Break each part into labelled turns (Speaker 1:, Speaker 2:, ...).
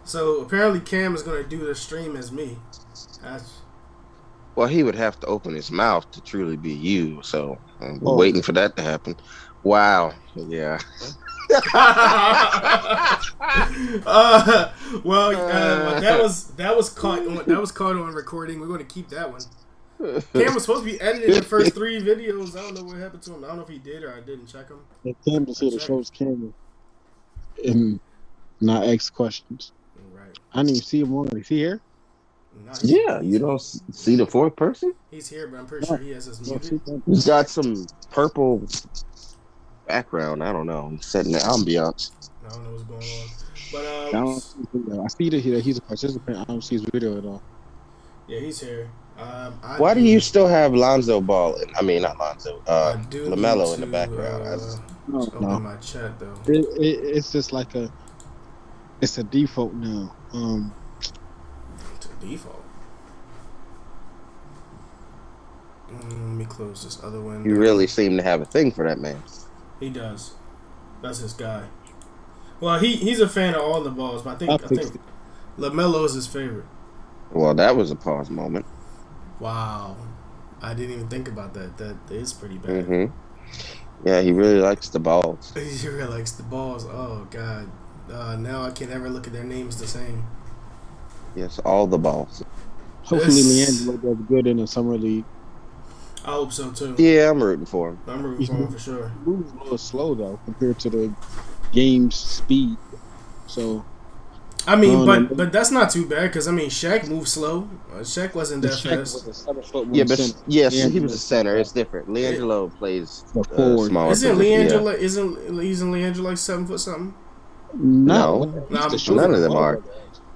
Speaker 1: So apparently Cam is gonna do the stream as me. That's
Speaker 2: Well, he would have to open his mouth to truly be you. So we're
Speaker 3: Oh,
Speaker 2: waiting for that to happen. Wow. Yeah.
Speaker 1: uh, well, that
Speaker 2: Uh,
Speaker 1: was caught on recording. We're gonna keep that one. Cam was supposed to be editing the first 3 videos. I don't know what happened to him. I don't know if he did or I didn't check him.
Speaker 3: the camera's here to show his camera and not ask questions.
Speaker 1: Right.
Speaker 3: I didn't even see him on. Is he here?
Speaker 1: No,
Speaker 2: yeah, you don't see the fourth person?
Speaker 1: he's here, but I'm pretty sure he has us
Speaker 3: No,
Speaker 1: muted.
Speaker 2: He's got some purple background. I don't know. He's setting the ambiance.
Speaker 1: I don't know what's going on. But
Speaker 3: I see that he's a participant. I don't see his video at all.
Speaker 1: yeah, he's here.
Speaker 2: Why do you still have Lonzo Ball? I mean, not Lonzo.
Speaker 1: I do
Speaker 2: LaMelo
Speaker 1: need
Speaker 2: in the
Speaker 1: to,
Speaker 2: background.
Speaker 1: open my chat though.
Speaker 3: It's just like it's a default now.
Speaker 1: To default. Let me close this other window.
Speaker 2: You really seem to have a thing for that man.
Speaker 1: He does. That's his guy. Well, he's a fan of all the balls, but I think LaMelo is his favorite.
Speaker 2: Well, that was a pause moment.
Speaker 1: Wow, I didn't even think about that. That is pretty bad.
Speaker 2: Mm-hmm. Yeah, he really likes the balls.
Speaker 1: He really likes the balls. Oh God, now I can't ever look at their names the same.
Speaker 2: Yes, all the balls.
Speaker 3: Hopefully, Leandro does good in the summer league.
Speaker 1: I hope so too.
Speaker 2: Yeah, I'm rooting for him.
Speaker 1: I'm rooting for him for sure.
Speaker 3: Moves a little slow though compared to the game's speed. So
Speaker 1: I mean, but that's not too bad because I mean, Shaq moved slow. Shaq wasn't that fast.
Speaker 2: Yeah, but yes, he was a center. It's different. Leangelo plays smaller.
Speaker 1: Isn't Leangelo? Isn't Leangelo like 7 foot something?
Speaker 3: No,
Speaker 2: none of them are.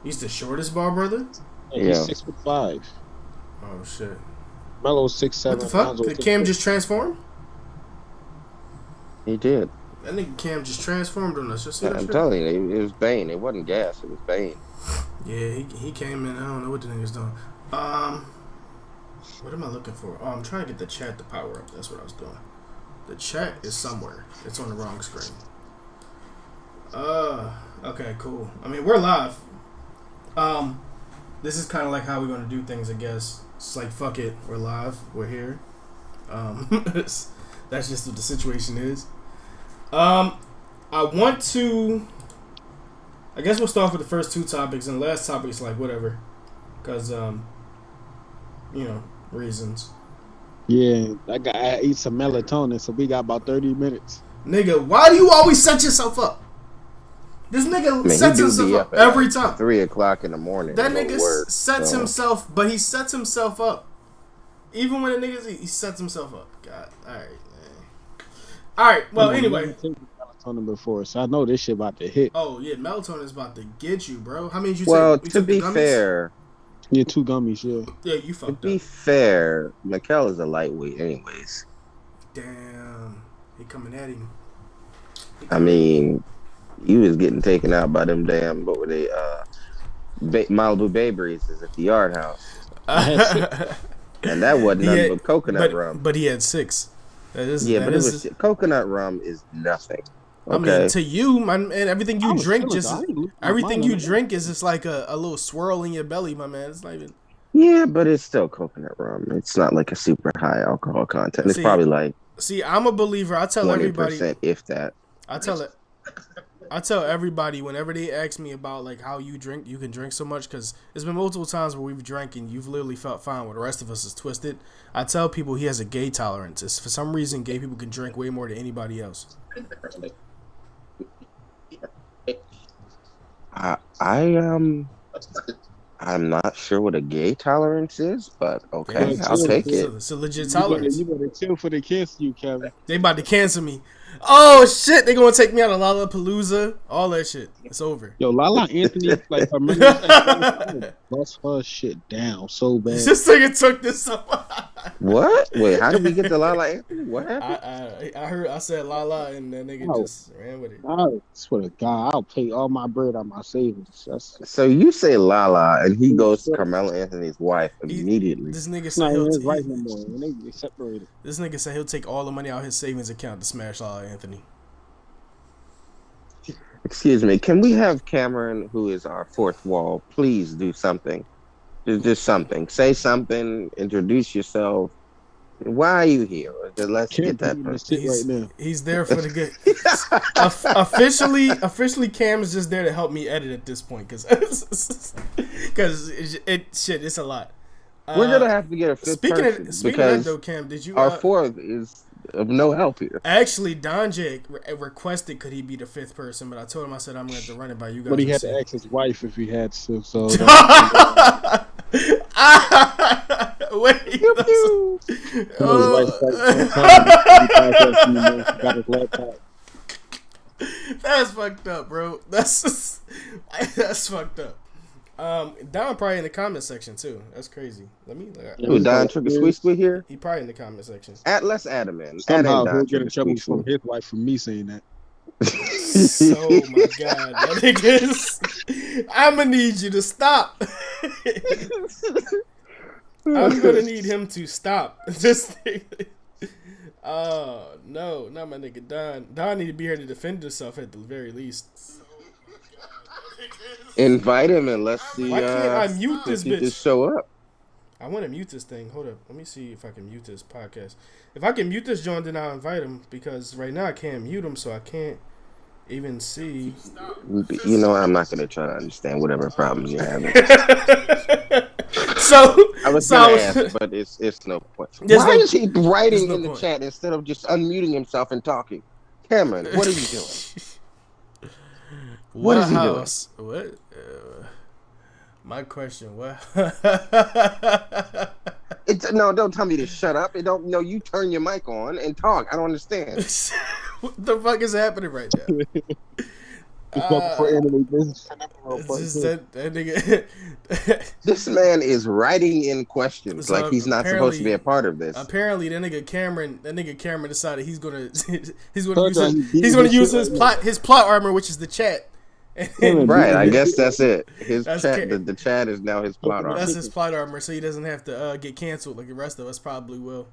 Speaker 1: He's the shortest ball brother.
Speaker 3: Yeah, he's 6'5".
Speaker 1: Oh shit.
Speaker 3: Melo's 6'7".
Speaker 1: What the fuck? Did Cam just transform?
Speaker 2: He did.
Speaker 1: That nigga Cam just transformed on us. Just
Speaker 2: I'm telling you, it was Bane. It wasn't gas. It was Bane.
Speaker 1: Yeah, he came in. I don't know what the nigga's doing. What am I looking for? Oh, I'm trying to get the chat to power up. That's what I was doing. The chat is somewhere. It's on the wrong screen. Okay, cool. I mean, we're live. This is kind of like how we're gonna do things, I guess. It's like, fuck it, we're live, we're here. That's just what the situation is. I guess we'll start with the first 2 topics, and the last topic is like whatever, cause reasons.
Speaker 3: Yeah, I eat some melatonin, so we got about 30 minutes.
Speaker 1: Nigga, why do you always set yourself up? This nigga sets himself up every time.
Speaker 2: 3 o'clock in the morning.
Speaker 1: That nigga sets himself, but he sets himself up. Even when the niggas, he sets himself up. God, all right, man. All right, well, anyway.
Speaker 3: I've taken melatonin before, so I know this shit about to hit.
Speaker 1: Oh yeah, melatonin is about to get you, bro. How many did you
Speaker 2: take?
Speaker 1: You
Speaker 2: to be fair,
Speaker 3: yeah, 2 gummies, yeah.
Speaker 1: Yeah, you fucked up.
Speaker 2: To be fair, Mikel is a lightweight, anyways.
Speaker 1: Damn, he coming at him.
Speaker 2: I mean, he was getting taken out by them damn, what were they, Malibu Bay Breezes at the Yard House. And that wasn't nothing but coconut rum.
Speaker 1: But he had 6.
Speaker 2: Coconut rum is nothing. Okay?
Speaker 1: I mean, to you, man, and everything you drink is just like a little swirl in your belly, my man. It's not even.
Speaker 2: Yeah, but it's still coconut rum. It's not like a super high alcohol content. It's probably like.
Speaker 1: See, I'm a believer. I tell everybody,
Speaker 2: if that.
Speaker 1: I tell everybody whenever they ask me about like how you can drink so much, because there's been multiple times where we've drank and you've literally felt fine where the rest of us is twisted. I tell people he has a gay tolerance. It's, for some reason, gay people can drink way more than anybody else.
Speaker 2: I'm not sure what a gay tolerance is, but okay, I'll take it.
Speaker 1: It's a legit tolerance.
Speaker 3: You better chill for the cancel you, Kevin.
Speaker 1: They about to cancel me. Oh shit! They gonna take me out of Lollapalooza. All that shit. It's over.
Speaker 3: Yo, Lala Anthony, like her bust her shit down so bad.
Speaker 1: This nigga took this up.
Speaker 2: What? Wait, how did we get to Lala Anthony? What happened?
Speaker 1: I said Lala, and that nigga just ran with it.
Speaker 3: I swear to God, I'll pay all my bread on my savings.
Speaker 2: So you say Lala, and he goes to Carmelo Anthony's wife immediately.
Speaker 1: This nigga said he'll
Speaker 3: right no more. They separated.
Speaker 1: This nigga said he'll take all the money out of his savings account to smash Lala Anthony.
Speaker 2: Excuse me. Can we have Cameron, who is our fourth wall, please do something? Just something. Say something. Introduce yourself. Why are you here? Let's
Speaker 3: Cam
Speaker 2: get that
Speaker 3: doing the
Speaker 2: person.
Speaker 3: shit right now.
Speaker 1: He's there for the good. Officially, Cam's just there to help me edit at this point, because it's a lot.
Speaker 2: We're gonna have to get a fifth person
Speaker 1: Speaking of that, though, Cam, did you?
Speaker 2: Our fourth is of no help here.
Speaker 1: Actually, Don J requested could he be the fifth person, but I told him, I said, I'm going to have to run it by you guys.
Speaker 3: But he had to ask his wife if he had to. So
Speaker 1: wait. That's fucked up, bro. That's fucked up. Don probably in the comment section too. That's crazy.
Speaker 2: Ooh, Don Trigger Squee here.
Speaker 1: He probably in the comment section.
Speaker 2: Let's add him in.
Speaker 3: Somehow he'll get in trouble from his wife for me saying that.
Speaker 1: Oh my god, that nigga's. I'ma need you to stop. I'm gonna need him to stop. This thing. Oh no, not my nigga Don. Don need to be here to defend himself at the very least.
Speaker 2: Invite him and let's see.
Speaker 1: Why can't I mute this bitch?
Speaker 2: Just show up.
Speaker 1: I want to mute this thing. Hold up. Let me see if I can mute this podcast. If I can mute this joint, then I'll invite him, because right now I can't mute him, so I can't even see.
Speaker 2: You know, I'm not going to try to understand whatever problems you're having. I was going to ask, but it's no point. Why is he writing in the chat instead of just unmuting himself and talking? Cameron, what are you doing? What is he doing?
Speaker 1: What? My question. What?
Speaker 2: No, don't tell me to shut up. No, you turn your mic on and talk. I don't understand.
Speaker 1: What the fuck is happening right now? That nigga.
Speaker 2: This man is writing in questions
Speaker 1: So
Speaker 2: like he's not supposed to be a part of this.
Speaker 1: Apparently, that nigga Cameron decided he's gonna use his plot armor, which is the chat.
Speaker 2: Right, I guess that's it. The chat is now his plot armor.
Speaker 1: That's his plot armor, so he doesn't have to get canceled like the rest of us probably will.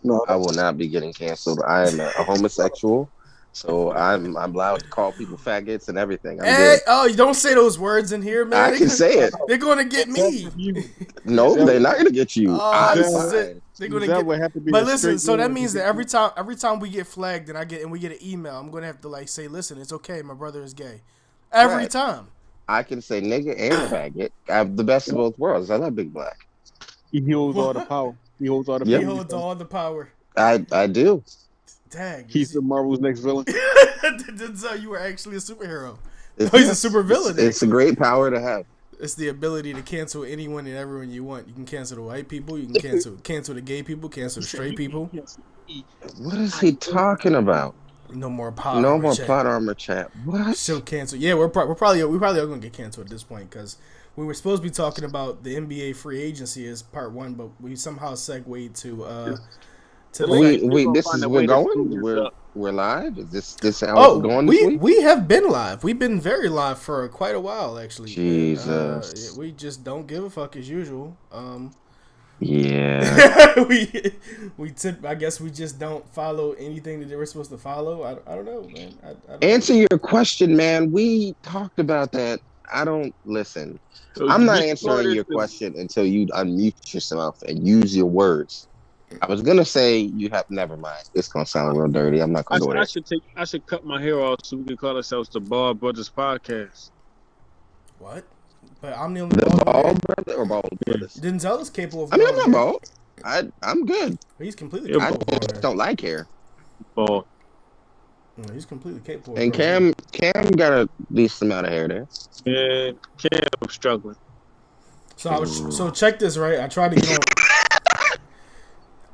Speaker 2: No, I will not be getting canceled. I am a homosexual, so I'm allowed to call people faggots and everything.
Speaker 1: You don't say those words in here, man.
Speaker 2: I can say it.
Speaker 1: They're gonna get me.
Speaker 2: No, they're not gonna get you.
Speaker 1: This is it. They're gonna get. But listen, so that means that every time we get flagged and we get an email, I'm gonna have to say, listen, it's okay, my brother is gay. Every time.
Speaker 2: I can say nigga and faggot. I have the best of both worlds. I love Big Black.
Speaker 3: He holds all the power. He holds all the
Speaker 1: power.
Speaker 2: I do.
Speaker 1: Dang.
Speaker 3: He's the Marvel's next villain.
Speaker 1: Denzel, you were actually a superhero. He's a super villain.
Speaker 2: It's a great power to have.
Speaker 1: It's the ability to cancel anyone and everyone you want. You can cancel the white people. You can cancel the gay people. Cancel the straight people.
Speaker 2: What is he talking about?
Speaker 1: No more plot
Speaker 2: armor chat. What?
Speaker 1: Still cancel. Yeah, we're probably all gonna get canceled at this point, because we were supposed to be talking about the NBA free agency as part one, but we somehow segued to
Speaker 2: we're going. We're live. Is this how it's going this week?
Speaker 1: We have been live. We've been very live for quite a while, actually.
Speaker 2: Jesus.
Speaker 1: We just don't give a fuck as usual.
Speaker 2: Yeah.
Speaker 1: I guess we just don't follow anything that they were supposed to follow. I don't know, man.
Speaker 2: Answer your question, man. We talked about that. I don't listen. I'm not answering your question until you unmute yourself and use your words. I was gonna say you have. Never mind. It's gonna sound real dirty. I'm not gonna go there.
Speaker 3: I should cut my hair off so we can call ourselves the Ball Brothers Podcast.
Speaker 1: What? But I'm the only
Speaker 2: Ball brother or Ball Brothers.
Speaker 1: Denzel is capable of.
Speaker 2: I mean, I'm not bald. I'm good.
Speaker 1: He's completely capable.
Speaker 2: I just don't like hair.
Speaker 3: Bald.
Speaker 1: No, he's completely capable.
Speaker 2: And Cam got a decent amount of hair there.
Speaker 3: Yeah, Cam struggling.
Speaker 1: So check this, right? I tried to get on.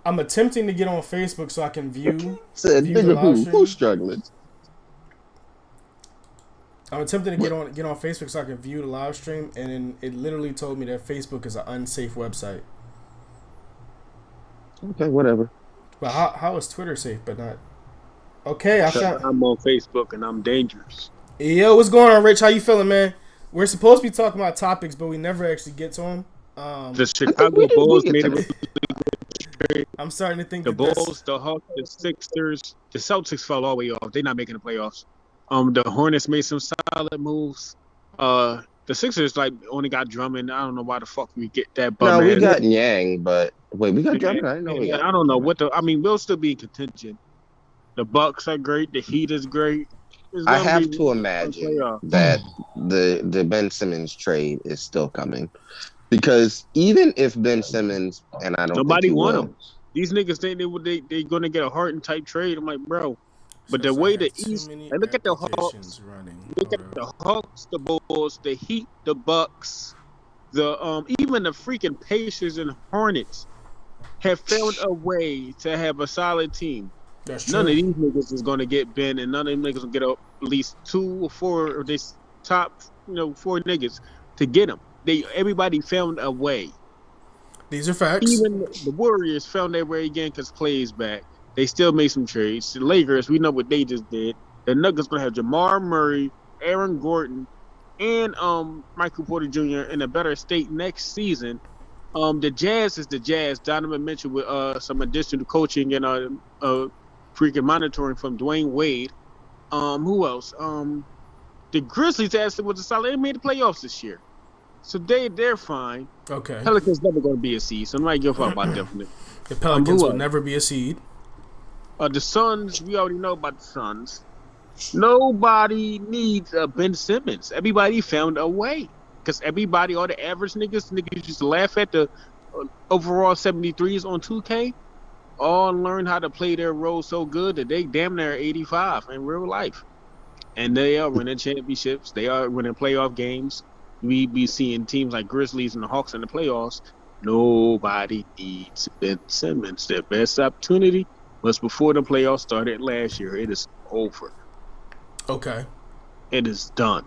Speaker 1: I'm attempting to get on Facebook so I can view.
Speaker 2: Who's struggling?
Speaker 1: I'm attempting to get on Facebook so I can view the live stream, and then it literally told me that Facebook is an unsafe website.
Speaker 2: Okay, whatever.
Speaker 1: But how is Twitter safe but not? Okay,
Speaker 3: I'm on Facebook and I'm dangerous.
Speaker 1: Yo, what's going on, Rich? How you feeling, man? We're supposed to be talking about topics, but we never actually get to them.
Speaker 3: The Chicago Bulls made it.
Speaker 1: I'm starting to think
Speaker 3: the Bulls, the Hawks, the Sixers, the Celtics fell all the way off. They're not making the playoffs. The Hornets made some solid moves. The Sixers like only got Drummond. I don't know why the fuck we get that bum
Speaker 2: No, we
Speaker 3: ass.
Speaker 2: got Yang, but wait, we got
Speaker 3: Yeah,
Speaker 2: Drummond. I didn't know we got
Speaker 3: I don't know
Speaker 2: Drummond.
Speaker 3: what the. I mean, we'll still be in contention. The Bucks are great. The Heat is great. It's
Speaker 2: I
Speaker 3: gonna be
Speaker 2: have to
Speaker 3: a
Speaker 2: imagine
Speaker 3: playoff.
Speaker 2: that the Ben Simmons trade is still coming because even if Ben Simmons, and I don't think
Speaker 3: Nobody
Speaker 2: he
Speaker 3: want
Speaker 2: will,
Speaker 3: him. These niggas think they gonna get a Harden type trade. I'm like, bro. But the
Speaker 1: Says I
Speaker 3: way the
Speaker 1: have too
Speaker 3: East,
Speaker 1: many
Speaker 3: and look at the Hawks,
Speaker 1: applications running.
Speaker 3: look
Speaker 1: Hold
Speaker 3: at
Speaker 1: up.
Speaker 3: the Hawks, the Bulls, the Heat, the Bucks, the even the freaking Pacers and Hornets have found a way to have a solid team.
Speaker 1: That's
Speaker 3: None of
Speaker 1: true.
Speaker 3: these niggas is gonna get Ben, and none of them niggas will get at least 2 or 4 of this top, 4 niggas to get them. Everybody found a way.
Speaker 1: These are facts.
Speaker 3: Even the Warriors found their way again because Clay's back. They still made some trades. The Lakers, we know what they just did. The Nuggets gonna have Jamar Murray, Aaron Gordon, and Michael Porter Jr. in a better state next season. The Jazz is the Jazz. Donovan Mitchell with some additional coaching and freaking monitoring from Dwayne Wade. Who else? The Grizzlies actually was a solid. They made the playoffs this year, so they're fine.
Speaker 1: Okay.
Speaker 3: Pelicans never going to be a seed, so nobody give a fuck about them.
Speaker 1: The Pelicans
Speaker 3: who
Speaker 1: will
Speaker 3: else?
Speaker 1: never be a seed.
Speaker 3: The Suns, we already know about the Suns. Nobody needs Ben Simmons. Everybody found a way. Because everybody, all the average niggas used to laugh at the overall 73s on 2K, all learned how to play their role so good that they damn near 85 in real life. And they are winning championships. They are winning playoff games. We be seeing teams like Grizzlies and the Hawks in the playoffs. Nobody needs Ben Simmons. Their best opportunity was before the playoffs started last year. It is over.
Speaker 1: Okay.
Speaker 3: It is done.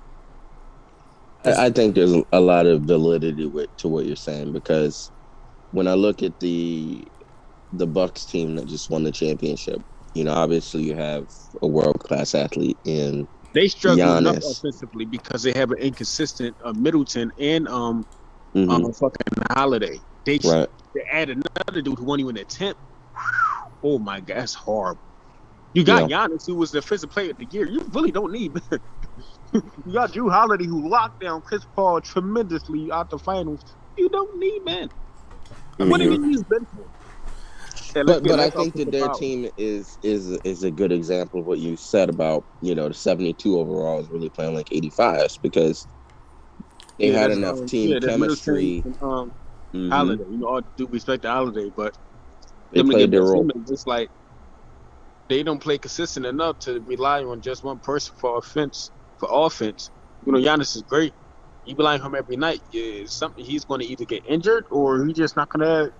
Speaker 2: I think there's a lot of validity to what you're saying because when I look at the Bucks team that just won the championship, obviously you have a world-class athlete in
Speaker 3: They struggle enough
Speaker 2: Giannis.
Speaker 3: offensively because they have an inconsistent Middleton and
Speaker 2: Mhm.
Speaker 3: fucking Holiday. They
Speaker 2: Right.
Speaker 3: add another dude who won't even attempt. Oh my God, that's horrible. You got Giannis, who was the defensive player of the year. You really don't need. You got Drew Holiday, who locked down Chris Paul tremendously out the finals. You don't need Ben. What do you use Ben for?
Speaker 2: But I think that their team is a good example of what you said about the 72 overall is really playing like 85s because they had enough team chemistry.
Speaker 3: And, Holiday, all due respect to Holiday, but
Speaker 2: They played their role.
Speaker 3: It's like they don't play consistent enough to rely on just one person for offense. Giannis is great. You rely on him every night. Something he's going to either get injured or he's not gonna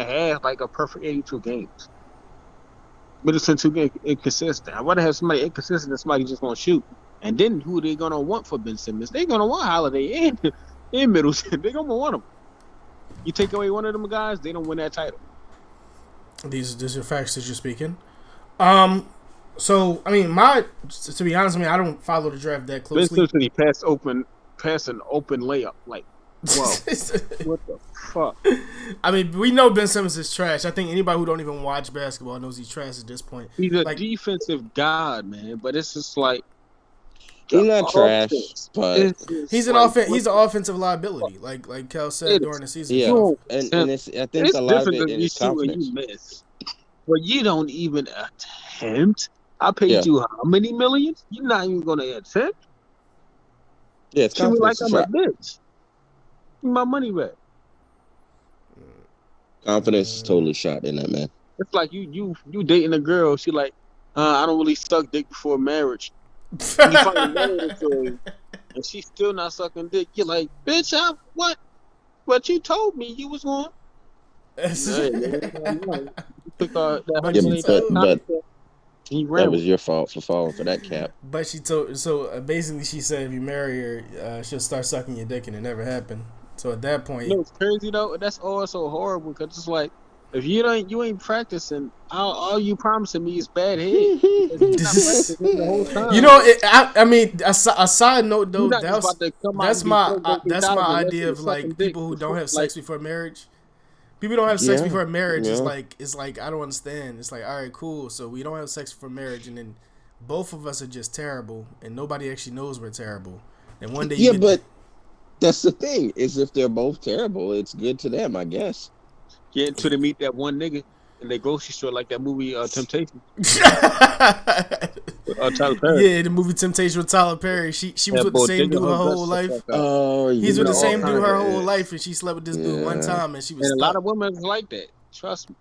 Speaker 3: have like a perfect 82 games. Middleton too inconsistent. I'd rather have somebody inconsistent than somebody just going to shoot. And then who they going to want for Ben Simmons? They're going to want Holiday and Middleton. They're going to want them. You take away one of them guys, they don't win that title.
Speaker 1: These are facts that you're speaking. So I mean, to be honest, I don't follow the draft that closely.
Speaker 3: Ben Simmons, he passed an open layup. Like, whoa, what the fuck?
Speaker 1: I mean, we know Ben Simmons is trash. I think anybody who don't even watch basketball knows he's trash at this point.
Speaker 3: He's a defensive god, man. But it's just like
Speaker 2: he's not trash, but
Speaker 1: he's an offensive liability, like Kel said during the season.
Speaker 2: Yeah, and I think a lot of it is confidence.
Speaker 3: You miss, but you don't even attempt. I paid you how many millions? You're not even going to attempt.
Speaker 2: Yeah, it's confidence.
Speaker 3: Like I'm a bitch. Give me my money back.
Speaker 2: Confidence is totally shot in that, man.
Speaker 3: It's like you dating a girl. She like, I don't really suck dick before marriage. You find married her, and she's still not sucking dick. You're like, bitch, what? What you told me you was on?
Speaker 2: That was your fault for falling for that cap.
Speaker 1: But basically she said if you marry her, she'll start sucking your dick, and it never happened. So at that point,
Speaker 3: it's crazy though. That's also horrible because it's like if you ain't practicing, all you promising me is bad head. The whole time.
Speaker 1: I mean, a side note though, that's my idea of like people who don't have sex before marriage. People don't have sex before marriage. It's like I don't understand. It's like, all right, cool. So we don't have sex before marriage, and then both of us are just terrible, and nobody actually knows we're terrible. And one day you
Speaker 2: Yeah,
Speaker 1: get.
Speaker 2: but that's the thing. Is if they're both terrible, it's good to them, I guess.
Speaker 3: Get into to meet that one nigga in the grocery store, like that movie Temptation. Tyler Perry.
Speaker 1: Yeah, the movie Temptation with Tyler Perry. She was
Speaker 3: That
Speaker 1: with the
Speaker 3: boy
Speaker 1: same
Speaker 3: digging
Speaker 1: dude
Speaker 3: her
Speaker 1: her whole
Speaker 3: guts the
Speaker 1: life.
Speaker 3: fuck out.
Speaker 2: Oh,
Speaker 1: He's with the
Speaker 3: all
Speaker 1: same dude her
Speaker 3: kinds
Speaker 1: whole
Speaker 2: of
Speaker 1: life, and she slept with this dude one time, and she was
Speaker 3: And a
Speaker 1: stuck.
Speaker 3: lot of women is like that. Trust me.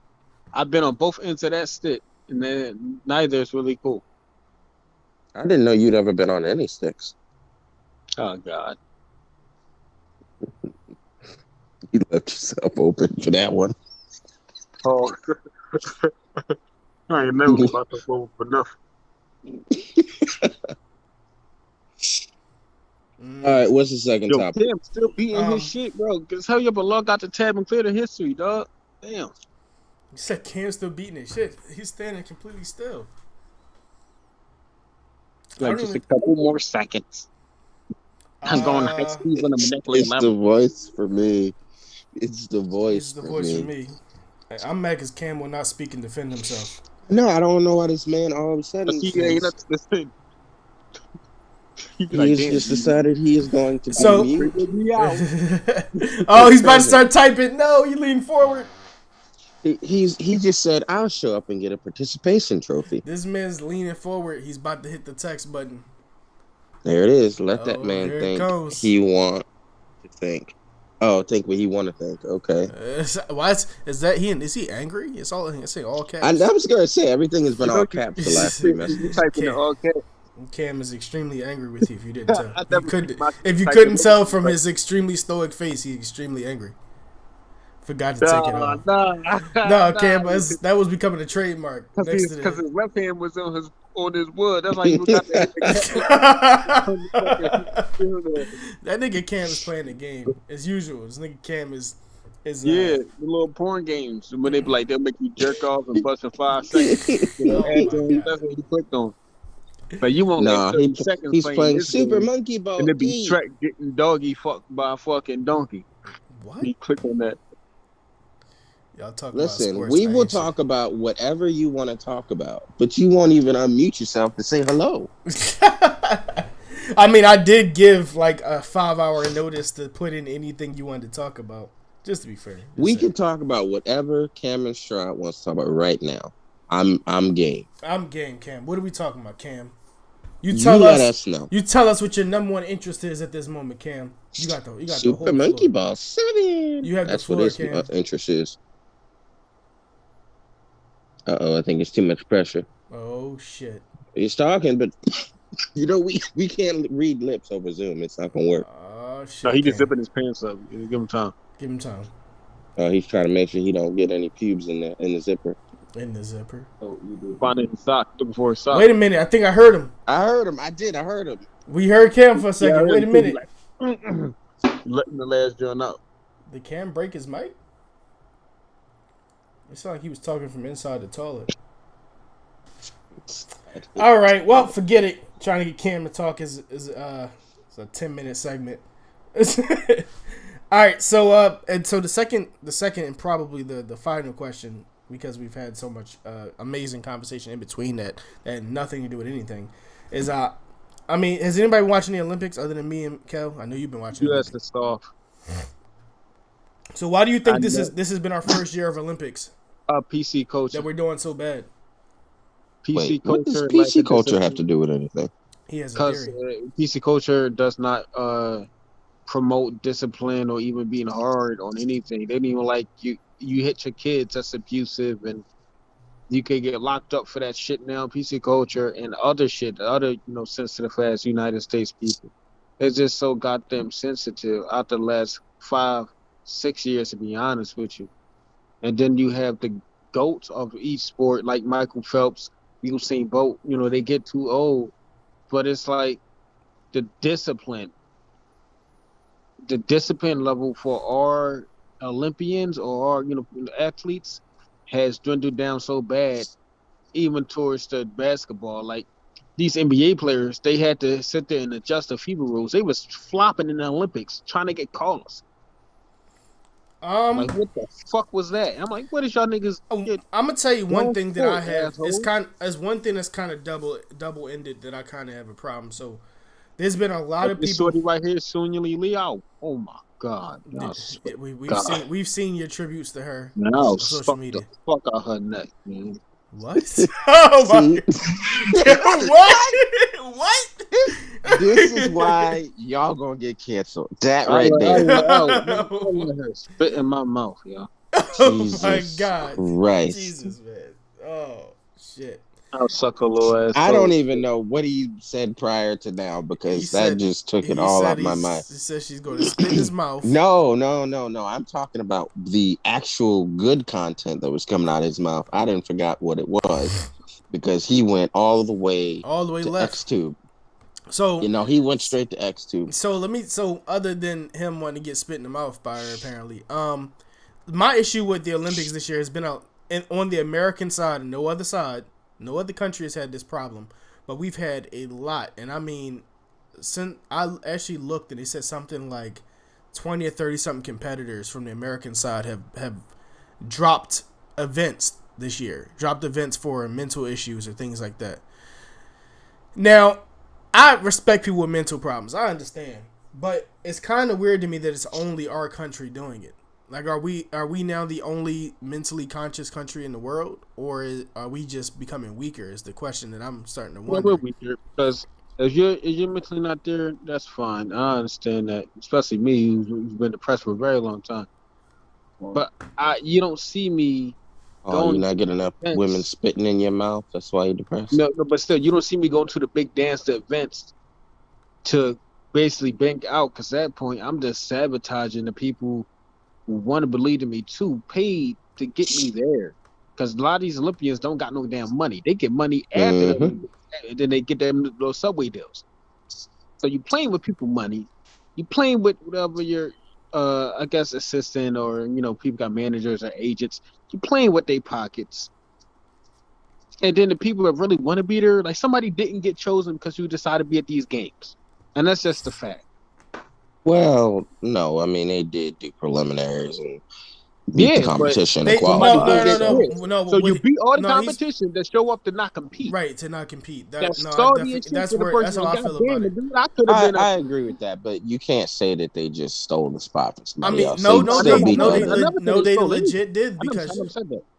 Speaker 3: I've been on both ends of that stick, and then neither is really cool.
Speaker 2: I didn't know you'd ever been on any sticks.
Speaker 3: Oh God.
Speaker 2: You left yourself open for that one.
Speaker 3: Oh, I ain't never about to go for nothing.
Speaker 2: All right, what's the second
Speaker 3: Yo,
Speaker 2: topic?
Speaker 3: Cam still beating his shit, bro. Just hurry up and log out the tab and clear the history, dog. Damn.
Speaker 1: You said Cam's still beating his shit. He's standing completely still.
Speaker 3: Like just a couple more seconds. I'm going high speed on the manipulating
Speaker 2: It's
Speaker 3: level.
Speaker 2: the voice for me. It's the voice.
Speaker 1: It's the voice for me. I'm mad because Cam will not speak and defend himself.
Speaker 2: No, I don't know why this man all of a sudden
Speaker 3: He ain't up to this thing.
Speaker 2: He has just decided he is going to be mute.
Speaker 1: Oh, he's about to start typing. No, you lean forward.
Speaker 2: He just said, I'll show up and get a participation trophy.
Speaker 1: This man's leaning forward. He's about to hit the text button.
Speaker 2: There it is. Let that man
Speaker 1: here it
Speaker 2: think
Speaker 1: goes.
Speaker 2: he want to think. Oh, think what he want to think. Okay.
Speaker 1: Why is that he? Is he angry? It's all caps.
Speaker 2: I was going to say everything has been all caps the last 3 messages.
Speaker 1: Cam is extremely angry with you. If you didn't tell, if you
Speaker 3: type
Speaker 1: couldn't
Speaker 3: it
Speaker 1: tell from his extremely stoic face, he's extremely angry. Forgot to take it off. No, Cam, that was becoming a trademark.
Speaker 3: Because his left hand was on his wood. That's like you got that.
Speaker 1: That nigga Cam is playing the game as usual. This nigga Cam is
Speaker 3: the little porn games when they be like they'll make you jerk off and bust in 5 seconds. That's what he clicked on. But you won't get 30 seconds.
Speaker 2: He's playing Super Monkey Ball.
Speaker 3: And it'd be Shrek getting doggy fucked by a fucking donkey.
Speaker 1: What?
Speaker 3: You click on that.
Speaker 1: Y'all talk
Speaker 2: Listen,
Speaker 1: about sports,
Speaker 2: we will talk about whatever you want to talk about, but you won't even unmute yourself to say hello.
Speaker 1: I mean, I did give like a 5-hour notice to put in anything you wanted to talk about. Just to be fair,
Speaker 2: we can talk about whatever Cameron Stroud wants to talk about right now. I'm game.
Speaker 1: I'm game, Cam. What are we talking about, Cam?
Speaker 2: You let us know.
Speaker 1: You tell us what your number one interest is at this moment, Cam. You got
Speaker 2: Super
Speaker 1: the whole
Speaker 2: Monkey
Speaker 1: floor.
Speaker 2: Ball 7.
Speaker 1: You have
Speaker 2: That's
Speaker 1: the floor,
Speaker 2: what his interest is. I think it's too much pressure.
Speaker 1: Oh shit.
Speaker 2: He's talking, but we can't read lips over Zoom. It's not gonna work.
Speaker 1: Oh shit.
Speaker 3: No, he just zipping his pants up. Give him time.
Speaker 1: Give him time.
Speaker 2: He's trying to make sure he don't get any pubes in the zipper.
Speaker 1: In the zipper.
Speaker 3: Oh, you finding his sock before his sock.
Speaker 1: Wait a minute. I think I heard him.
Speaker 2: I heard him. I heard him.
Speaker 1: We heard Cam for a second. Wait a minute.
Speaker 3: Like, letting the last joint out.
Speaker 1: Did Cam break his mic? It sounded like he was talking from inside the toilet. All right. Well, forget it. Trying to get Cam to talk is a 10-minute segment. All right. So the second and probably the final question, because we've had so much amazing conversation in between that had nothing to do with anything, is I mean, has anybody been watching the Olympics other than me and Kel? I know you've been watching.
Speaker 3: U.S. is off.
Speaker 1: So why do you think this has been our first year of Olympics?
Speaker 3: PC culture.
Speaker 1: That we're doing so bad.
Speaker 2: PC culture. What does PC culture have to do with anything?
Speaker 1: He has a
Speaker 3: because
Speaker 1: theory.
Speaker 3: PC culture does not promote discipline or even being hard on anything. They don't even like you hit your kids. That's abusive, and you can get locked up for that shit now. PC culture and other shit, other sensitive ass United States people. It's just so goddamn sensitive out the last 5-6 years, to be honest with you. And then you have the GOATs of each sport, like Michael Phelps, Usain Bolt. They get too old, but it's like the discipline level for our Olympians or our athletes has dwindled down so bad, even towards the basketball. Like these NBA players, they had to sit there and adjust the FIBA rules. They was flopping in the Olympics trying to get callers. Like, what the fuck was that? I'm like, what is y'all niggas?
Speaker 1: I'm gonna tell you one thing that I have.
Speaker 3: Assholes.
Speaker 1: It's one thing that's kind of double ended that I kind of have a problem. So there's been a lot of
Speaker 3: This
Speaker 1: people.
Speaker 3: shorty right here, Sonya Lee Liao. Oh my god.
Speaker 1: We've seen your tributes to her
Speaker 3: Now
Speaker 1: on social media.
Speaker 3: The fuck out her neck, man.
Speaker 1: What? Oh my God. What?
Speaker 2: This is why y'all gonna get canceled. That right there.
Speaker 3: I let her spit in my mouth, y'all.
Speaker 1: Oh my God.
Speaker 2: Christ.
Speaker 1: Jesus, man. Oh shit.
Speaker 3: I'll suck a little ass.
Speaker 2: I don't even know what he said prior to now because that just took it all out my mind.
Speaker 1: He said she's going to spit in his mouth.
Speaker 2: No. I'm talking about the actual good content that was coming out of his mouth. I didn't forget what it was because he went all the way to
Speaker 1: left.
Speaker 2: XTube.
Speaker 1: So
Speaker 2: he went straight to XTube.
Speaker 1: So other than him wanting to get spit in the mouth by her, apparently, my issue with the Olympics this year has been on the American side and no other side. No other country has had this problem, but we've had a lot. And I mean, since I actually looked and they said something like 20 or 30 something competitors from the American side have dropped events this year, dropped events for mental issues or things like that. Now, I respect people with mental problems. I understand, but it's kind of weird to me that it's only our country doing it. Like, are we now the only mentally conscious country in the world, or are we just becoming weaker? Is the question that I'm starting to wonder.
Speaker 3: We're weaker because if you're mentally not there, that's fine. I understand that, especially me, who's been depressed for a very long time. But you don't see me.
Speaker 2: Oh, you're not getting enough women spitting in your mouth. That's why you're depressed.
Speaker 3: No, but still, you don't see me going to the big dance events to basically bank out. Because at that point, I'm just sabotaging the people who want to believe in me too, paid to get me there. Because a lot of these Olympians don't got no damn money. They get money after them, and then they get them those subway deals. So you playing with people money. You playing with whatever your, I guess, assistant or, people got managers or agents. You playing with their pockets. And then the people that really want to be there, like somebody didn't get chosen because you decided to be at these games. And that's just the fact.
Speaker 2: Well, no, I mean, they did do preliminaries and beat the competition and qualify.
Speaker 3: No. So you beat all the competition that show up to not compete.
Speaker 1: Right, to not compete.
Speaker 3: That's how I feel about it.
Speaker 2: I agree with that, but you can't say that they just stole the spot from somebody else.
Speaker 1: They legit did because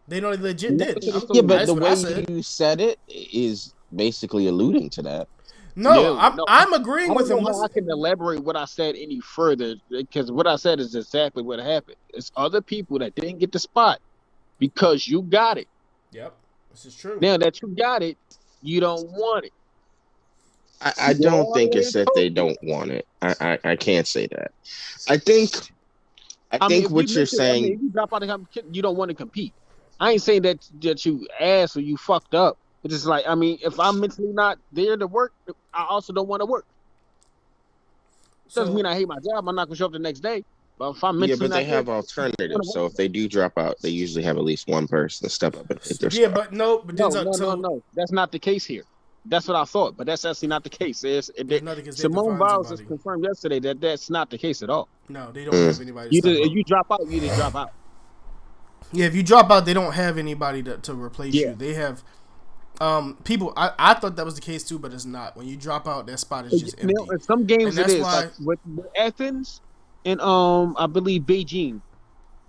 Speaker 1: they legit did.
Speaker 2: Yeah, but the way you said it is basically alluding to that.
Speaker 1: I'm agreeing with him.
Speaker 3: I can elaborate what I said any further because what I said is exactly what happened. It's other people that didn't get the spot because you got it.
Speaker 1: Yep, this is true.
Speaker 3: Now that you got it, you don't want it.
Speaker 2: I don't think it's that they don't want it. I can't say that. I think what you're saying.
Speaker 3: If you drop out of competition, you don't want to compete. I ain't saying that you ass or you fucked up. It's just like, if I'm mentally not there to work, I also don't want to work. Doesn't mean I hate my job. I'm not gonna show up the next day. But if I'm mentally
Speaker 2: they have alternatives. So if they do drop out, they usually have at least one person to step up and hit their spot.
Speaker 1: But no.
Speaker 3: That's not the case here. That's what I thought, but that's actually not the case. Simone Biles has confirmed yesterday that that's not the case at all.
Speaker 1: No, they don't have anybody.
Speaker 3: If you drop out, you just drop out.
Speaker 1: Yeah, if you drop out, they don't have anybody to replace you. They have people. I thought that was the case too, but it's not. When you drop out, that spot is just empty.
Speaker 3: In some games it is. Like with Athens and I believe Beijing,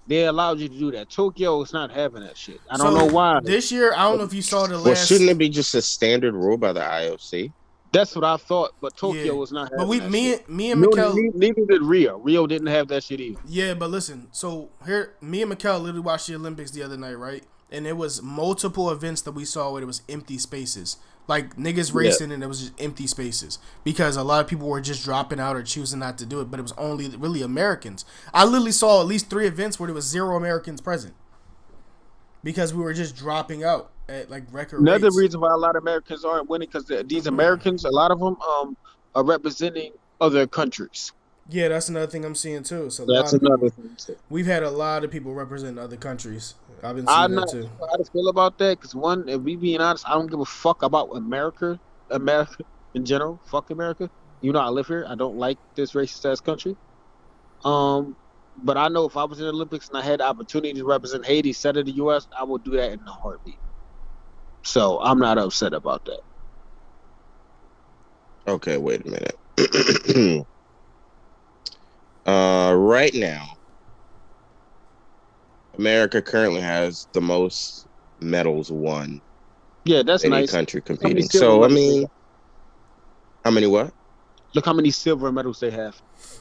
Speaker 3: they allowed you to do that. Tokyo is not having that shit. I don't know why.
Speaker 1: This year, I don't know if you saw the last.
Speaker 2: Well, shouldn't it be just a standard rule by the IOC?
Speaker 3: That's what I thought, but Tokyo was not having that shit.
Speaker 1: Me and Mikkel...
Speaker 3: Neither did Rio. Rio didn't have that shit either.
Speaker 1: Yeah, but listen. So, here, me and Mikkel literally watched the Olympics the other night, right? And it was multiple events that we saw where it was empty spaces. Like, niggas racing and it was just empty spaces. Because a lot of people were just dropping out or choosing not to do it, but it was only really Americans. I literally saw at least 3 events where there was 0 Americans present. Because we were just dropping out at like record
Speaker 3: Another
Speaker 1: rates.
Speaker 3: reason why a lot of Americans aren't winning because these Americans, a lot of them are representing other countries.
Speaker 1: Yeah, that's another thing I'm seeing too. So
Speaker 3: that's another thing too.
Speaker 1: We've had a lot of people representing other countries. I've been seeing that too.
Speaker 3: How to feel about that? Because one, if we being honest, I don't give a fuck about America in general. Fuck America. I live here. I don't like this racist ass country. But I know if I was in the Olympics and I had the opportunity to represent Haiti instead of the U.S., I would do that in a heartbeat. So I'm not upset about that.
Speaker 2: Okay, wait a minute. Right now, America currently has the most medals won
Speaker 3: Yeah, that's
Speaker 2: any
Speaker 3: nice.
Speaker 2: country
Speaker 3: Look how many
Speaker 2: competing.
Speaker 3: silver
Speaker 2: So, I
Speaker 3: medals they
Speaker 2: mean,
Speaker 3: got.
Speaker 2: how many what?
Speaker 3: Look how many silver medals they have.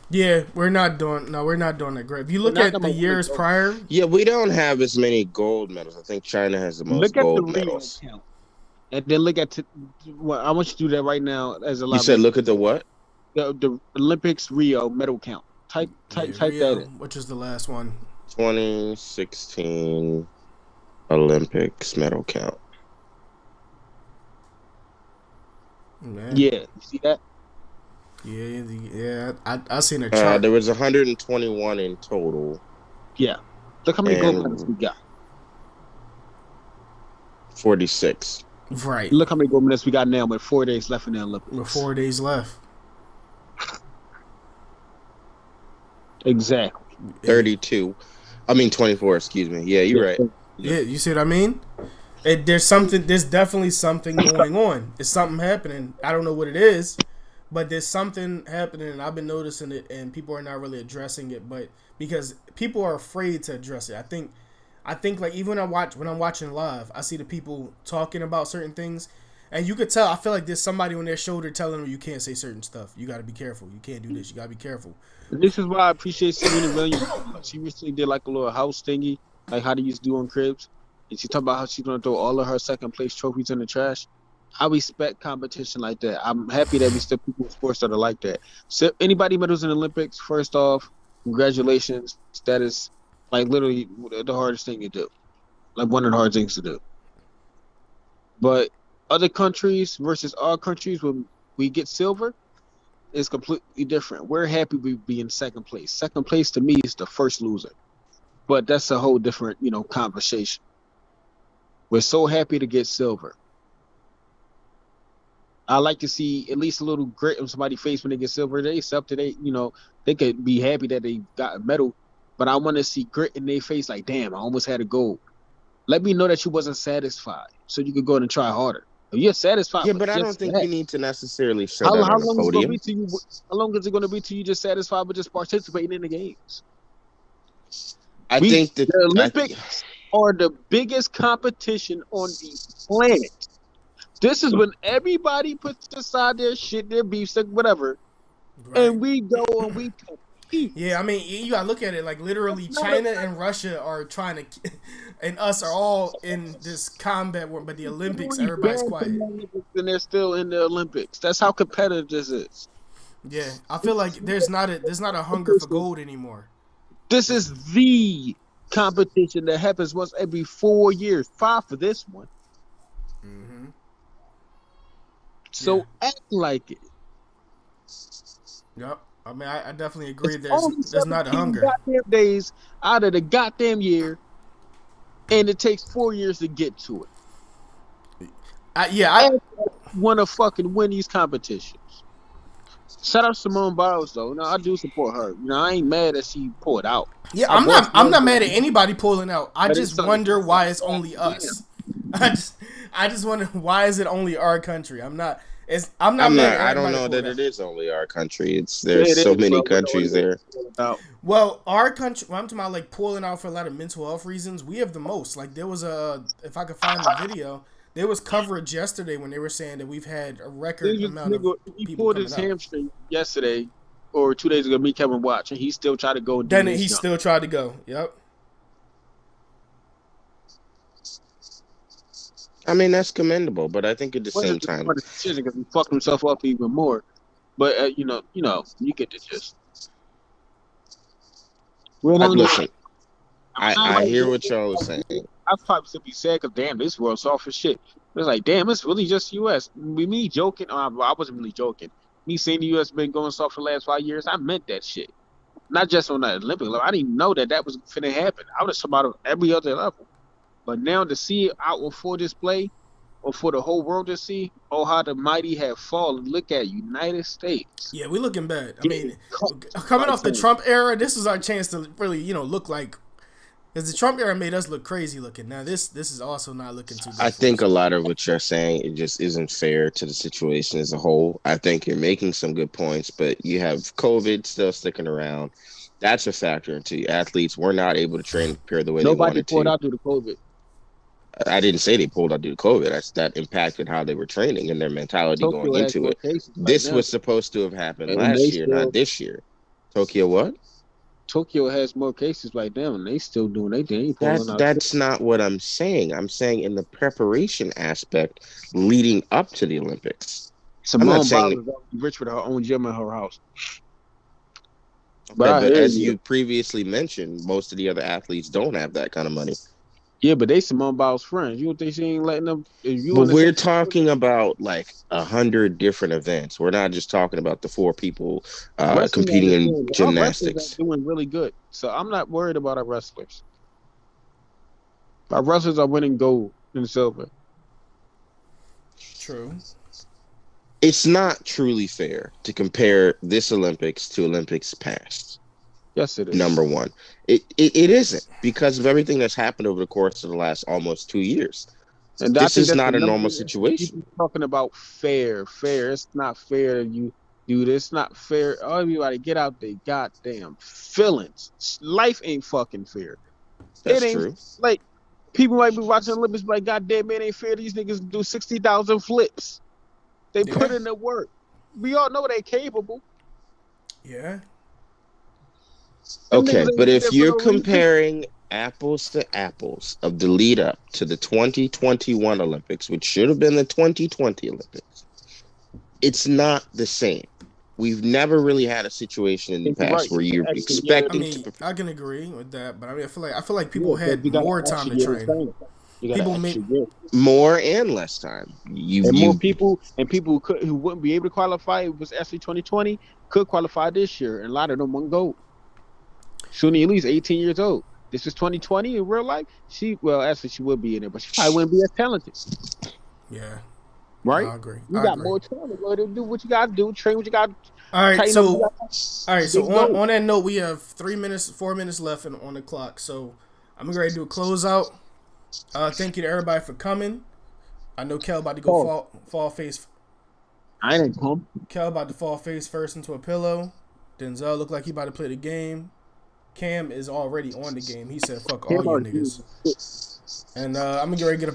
Speaker 1: Yeah, we're not doing that great. If you
Speaker 3: They're
Speaker 1: look
Speaker 3: not
Speaker 1: at
Speaker 3: number
Speaker 1: the
Speaker 3: one in
Speaker 1: years
Speaker 3: gold.
Speaker 1: prior,
Speaker 2: Yeah, we don't have as many gold medals. I think China has the most
Speaker 3: Look at the
Speaker 2: gold
Speaker 3: Rio
Speaker 2: medals.
Speaker 3: count, and then look at. Well, I want you to do that right now as
Speaker 2: You said
Speaker 3: elaborate.
Speaker 2: look at the what?
Speaker 3: The Olympics Rio medal count.
Speaker 1: yeah,
Speaker 3: Type that
Speaker 1: Rio,
Speaker 3: in.
Speaker 1: which is the last one.
Speaker 2: 2016 Olympics medal count.
Speaker 1: Man,
Speaker 3: Yeah, you see that?
Speaker 1: yeah. I seen a chart.
Speaker 2: There was 121 in total,
Speaker 3: Yeah. Look how many gold medals
Speaker 2: and
Speaker 3: we got.
Speaker 1: 46. Right.
Speaker 3: Look how many gold medals we got now with 4 days left in the
Speaker 1: With
Speaker 3: Olympics.
Speaker 1: 4 days left.
Speaker 3: Exactly.
Speaker 2: 32. I mean 24. Excuse me. Yeah, you're right.
Speaker 1: Yeah, you see what I mean? There's something. There's definitely something going on. It's something happening. I don't know what it is, but there's something happening, and I've been noticing it, and people are not really addressing it. But because people are afraid to address it, I think like even when I'm watching live, I see the people talking about certain things, and you could tell. I feel like there's somebody on their shoulder telling them you can't say certain stuff. You got to be careful. You can't do this. You got to be careful.
Speaker 3: This is why I appreciate Serena Williams so much. She recently did like a little house thingy, like how they used to do on cribs. And she talked about how she's gonna throw all of her second place trophies in the trash. I respect competition like that. I'm happy that we still people in sports that are like that. So anybody medals in the Olympics, first off, congratulations. That is like literally the hardest thing to do. Like one of the hard things to do. But other countries versus our countries, when we get silver, is completely different. We're happy we be in second place. Second place to me is the first loser. But that's a whole different, conversation. We're so happy to get silver. I like to see at least a little grit on somebody's face when they get silver. They accept it. They could be happy that they got a medal, but I want to see grit in their face. Like, damn, I almost had a gold. Let me know that you wasn't satisfied, so you could go in and try harder. If you're satisfied
Speaker 2: Yeah,
Speaker 3: with
Speaker 2: but I don't
Speaker 3: just
Speaker 2: think
Speaker 3: that,
Speaker 2: you need to necessarily show
Speaker 3: how
Speaker 2: that
Speaker 3: how
Speaker 2: on the
Speaker 3: long is it gonna be
Speaker 2: podium.
Speaker 3: to you? How long is it gonna be till you just satisfied with just participating in the games?
Speaker 2: I think that
Speaker 3: The Olympics are the biggest competition on the planet. This is when everybody puts aside their shit, their beefs, whatever,
Speaker 1: Right.
Speaker 3: and we go and we compete.
Speaker 1: Yeah, I mean, you gotta look at it like literally China and Russia are trying to, and us are all in this combat war. But the Olympics, everybody's quiet.
Speaker 3: And they're still in the Olympics. That's how competitive this is.
Speaker 1: Yeah, I feel like there's not a hunger for gold anymore.
Speaker 3: This is the competition that happens once every 4 years. 5 for this one.
Speaker 1: Mm-hmm.
Speaker 3: So
Speaker 1: Yeah.
Speaker 3: act like it.
Speaker 1: Yep. I mean, I definitely agree.
Speaker 3: It's only
Speaker 1: There's not a
Speaker 3: 17
Speaker 1: hunger.
Speaker 3: goddamn days out of the goddamn year, and it takes 4 years to get to it.
Speaker 1: I
Speaker 3: want to fucking win these competitions. Shout out Simone Biles though. No, I do support her. I ain't mad that she pulled out.
Speaker 1: Yeah, I'm not mad at anybody pulling out. I just wonder why it's only us. I just wonder why is it only our country. I'm not mad.
Speaker 2: I don't know that it is only our country. There's so many countries there.
Speaker 1: Well, our country. Well, I'm talking about like pulling out for a lot of mental health reasons. We have the most. Like there was if I could find the video, there was coverage yesterday when they were saying that we've had a record amount of
Speaker 3: he
Speaker 1: people
Speaker 3: pulled
Speaker 1: coming
Speaker 3: his
Speaker 1: out.
Speaker 3: hamstring yesterday or 2 days ago. Me, Kevin watch, and he still tried to go.
Speaker 1: Then he still tried to go. Yep.
Speaker 2: I mean, that's commendable, but I think at the same time,
Speaker 3: because he fucked himself up even more. But you get the gist.
Speaker 2: Listen, I hear what y'all are saying.
Speaker 3: I probably still be sad because damn, this world's soft as shit. It's like damn, it's really just U.S. Me joking. I wasn't really joking. Me saying the U.S. been going soft for the last 5 years. I meant that shit. Not just on the Olympic level. I didn't know that was finna happen. I was talking about every other level. But now to see it out on full display, or for the whole world to see, oh, how the mighty have fallen. Look at United States.
Speaker 1: Yeah, we looking bad. I
Speaker 3: Getting
Speaker 1: mean,
Speaker 3: cut
Speaker 1: coming
Speaker 3: by
Speaker 1: off the
Speaker 3: China.
Speaker 1: Trump era, this is our chance to really, look like. Because the Trump era made us look crazy looking. Now this is also not looking too good.
Speaker 2: I
Speaker 1: for
Speaker 2: think
Speaker 1: us.
Speaker 2: a lot of what you're saying, it just isn't fair to the situation as a whole. I think you're making some good points, but you have COVID still sticking around. That's a factor into athletes were not able to train and prepare the way they
Speaker 3: Nobody
Speaker 2: wanted
Speaker 3: pulled
Speaker 2: to.
Speaker 3: out due to COVID.
Speaker 2: I didn't say they pulled out due to COVID. That impacted how they were training and their mentality going
Speaker 3: Tokyo has
Speaker 2: into
Speaker 3: more
Speaker 2: it.
Speaker 3: cases right
Speaker 2: This
Speaker 3: now,
Speaker 2: was supposed to have happened
Speaker 3: and they
Speaker 2: last year, not
Speaker 3: still
Speaker 2: this year. Tokyo what?
Speaker 3: Tokyo has more cases right now, and they still doing they ain't pulling out shit.
Speaker 2: That's not what I'm saying. I'm saying in the preparation aspect leading up to the Olympics. I'm not
Speaker 3: Simone
Speaker 2: saying
Speaker 3: Biles is already rich with her own gym in her house. But
Speaker 2: okay,
Speaker 3: I
Speaker 2: but
Speaker 3: hear
Speaker 2: as
Speaker 3: you.
Speaker 2: you previously mentioned, most of the other athletes don't have that kind of money.
Speaker 3: Yeah, but they Simone Biles friends. You don't think she ain't letting them? If you
Speaker 2: But
Speaker 3: in the
Speaker 2: we're
Speaker 3: same,
Speaker 2: talking about like 100 different events. We're not just talking about the four people
Speaker 3: wrestling
Speaker 2: competing
Speaker 3: ain't
Speaker 2: in
Speaker 3: doing. Our wrestlers are
Speaker 2: gymnastics.
Speaker 3: doing really good, so I'm not worried about our wrestlers. Our wrestlers are winning gold and silver.
Speaker 1: True.
Speaker 2: It's not truly fair to compare this Olympics to Olympics past.
Speaker 3: Yes, it is.
Speaker 2: Number one, it isn't because of everything that's happened over the course of the last almost 2 years.
Speaker 3: And I
Speaker 2: This
Speaker 3: think
Speaker 2: is
Speaker 3: that's the
Speaker 2: not a
Speaker 3: number
Speaker 2: normal
Speaker 3: one issue.
Speaker 2: situation.
Speaker 3: People talking about fair, fair. It's not fair that you do this. It's not fair. Everybody get out their goddamn feelings. Life ain't fucking fair.
Speaker 2: That's
Speaker 3: It ain't
Speaker 2: true.
Speaker 3: like people might be watching the Olympics like, goddamn, man, ain't fair. These niggas do 60,000 flips. They
Speaker 1: Yeah.
Speaker 3: put in the work. We all know they capable.
Speaker 1: Yeah.
Speaker 3: Them
Speaker 2: Okay,
Speaker 3: niggas
Speaker 2: but
Speaker 3: ain't
Speaker 2: if
Speaker 3: there for
Speaker 2: you're
Speaker 3: no reason.
Speaker 2: comparing apples to apples of the lead up to the 2021 Olympics, which should have been the 2020 Olympics, it's not the same. We've never really had a situation in the
Speaker 3: And you're right.
Speaker 2: past where
Speaker 3: You
Speaker 2: you're
Speaker 3: can actually get
Speaker 1: I
Speaker 2: expecting to
Speaker 1: mean,
Speaker 2: prepare
Speaker 1: I can agree with that, but I mean, I feel like people
Speaker 3: yeah, because
Speaker 1: had
Speaker 3: you got
Speaker 1: more
Speaker 3: an
Speaker 1: time
Speaker 3: extra
Speaker 1: to
Speaker 3: year in
Speaker 1: train.
Speaker 3: training. You got an
Speaker 1: People made
Speaker 3: extra year.
Speaker 2: more and less time. You
Speaker 3: And more
Speaker 2: you
Speaker 3: people who wouldn't be able to qualify, it was actually 2020, could qualify this year, and a lot of them won't go. Shuni at least 18 years old. This is 2020 in real life. Actually she would be in it, but she probably wouldn't be as talented,
Speaker 1: Yeah. No,
Speaker 3: right?
Speaker 1: I agree.
Speaker 3: You
Speaker 1: I
Speaker 3: got
Speaker 1: agree.
Speaker 3: more talent. Go to do what you got to do, train what you got,
Speaker 1: All right.
Speaker 3: tighten up what you
Speaker 1: So
Speaker 3: got.
Speaker 1: all right. So
Speaker 3: Then go.
Speaker 1: on that note, we have 3 minutes, 4 minutes left on the clock. So I'm gonna do a closeout. Thank you to everybody for coming. I know Kel about to go
Speaker 3: Pause.
Speaker 1: fall face.
Speaker 3: I ain't come.
Speaker 1: Kel about to fall face first into a pillow. Denzel looked like he about to play the game. Cam is already on the game. He said, "Fuck all
Speaker 3: Cam
Speaker 1: you
Speaker 3: already
Speaker 1: niggas."
Speaker 3: used it.
Speaker 1: And I'm gonna get ready to get up